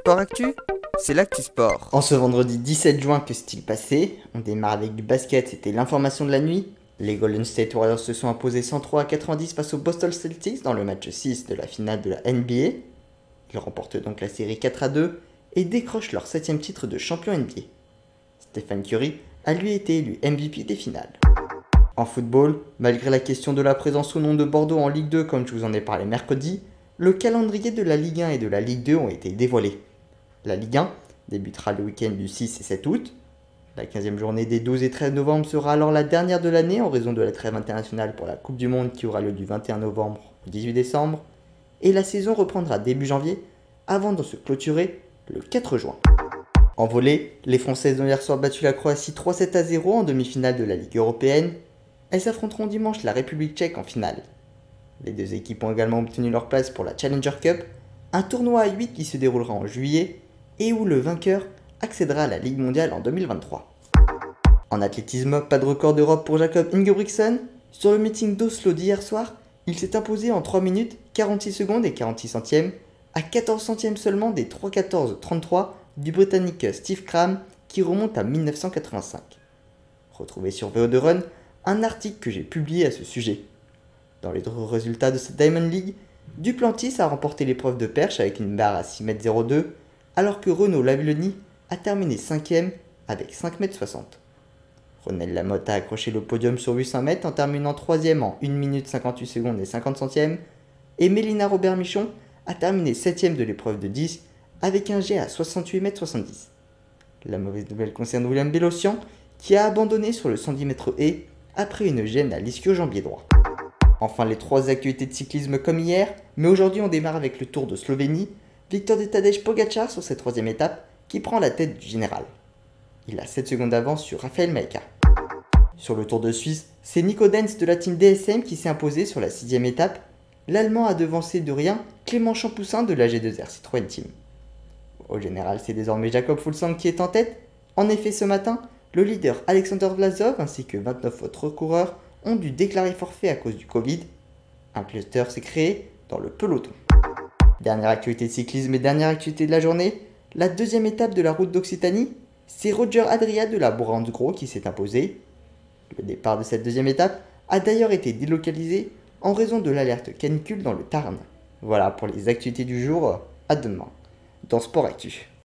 Sport Actu, c'est l'actu sport. En ce vendredi 17 juin, que s'est-il passé? On démarre avec du basket, c'était l'information de la nuit. Les Golden State Warriors se sont imposés 103 à 90 face aux Boston Celtics dans le match 6 de la finale de la NBA. Ils remportent donc la série 4 à 2 et décrochent leur 7ème titre de champion NBA. Stephen Curry a lui été élu MVP des finales. En football, malgré la question de la présence ou non de Bordeaux en Ligue 2 comme je vous en ai parlé mercredi, le calendrier de la Ligue 1 et de la Ligue 2 ont été dévoilés. La Ligue 1 débutera le week-end du 6 et 7 août. La 15e journée des 12 et 13 novembre sera alors la dernière de l'année en raison de la trêve internationale pour la Coupe du Monde qui aura lieu du 21 novembre au 18 décembre. Et la saison reprendra début janvier avant de se clôturer le 4 juin. En volley, les Françaises ont hier soir battu la Croatie 3-7 à 0 en demi-finale de la Ligue européenne. Elles affronteront dimanche la République tchèque en finale. Les deux équipes ont également obtenu leur place pour la Challenger Cup, un tournoi à 8 qui se déroulera en juillet et où le vainqueur accédera à la Ligue mondiale en 2023. En athlétisme, pas de record d'Europe pour Jakob Ingebrigtsen. Sur le meeting d'Oslo d'hier soir, il s'est imposé en 3 minutes 46 secondes et 46 centièmes, à 14 centièmes seulement des 3:14:33 du Britannique Steve Cram qui remonte à 1985. Retrouvez sur VO2 Run un article que j'ai publié à ce sujet. Dans les résultats de cette Diamond League, Duplantis a remporté l'épreuve de perche avec une barre à 6,02 m, alors que Renaud Lavillenie a terminé 5ème avec 5,60 m. Renelle Lamotte a accroché le podium sur 800 mètres en terminant 3ème en 1 minute 58 secondes et 50 centièmes, et Mélina Robert-Michon a terminé 7ème de l'épreuve de disque avec un jet à 68,70 m. La mauvaise nouvelle concerne William Bélocian qui a abandonné sur le 110 mètres haies après une gêne à l'ischio-jambier droit. Enfin, les 3 actualités de cyclisme comme hier, mais aujourd'hui on démarre avec le Tour de Slovénie. Victoire de Tadej Pogacar sur cette 3ème étape qui prend la tête du général. Il a 7 secondes d'avance sur Raphaël Maïka. Sur le Tour de Suisse, c'est Nico Denz de la team DSM qui s'est imposé sur la 6ème étape. L'Allemand a devancé de rien Clément Champoussin de la G2R Citroën Team. Au général, c'est désormais Jakob Fuglsang qui est en tête. En effet, ce matin, le leader Alexander Vlasov ainsi que 29 autres coureurs ont dû déclarer forfait à cause du Covid. Un cluster s'est créé dans le peloton. Dernière actualité de cyclisme et dernière actualité de la journée, la 2ème étape de la route d'Occitanie, c'est Roger Adria de la Bourg-en-Gros qui s'est imposé. Le départ de cette 2ème étape a d'ailleurs été délocalisé en raison de l'alerte canicule dans le Tarn. Voilà pour les actualités du jour, à demain dans Sport Actu.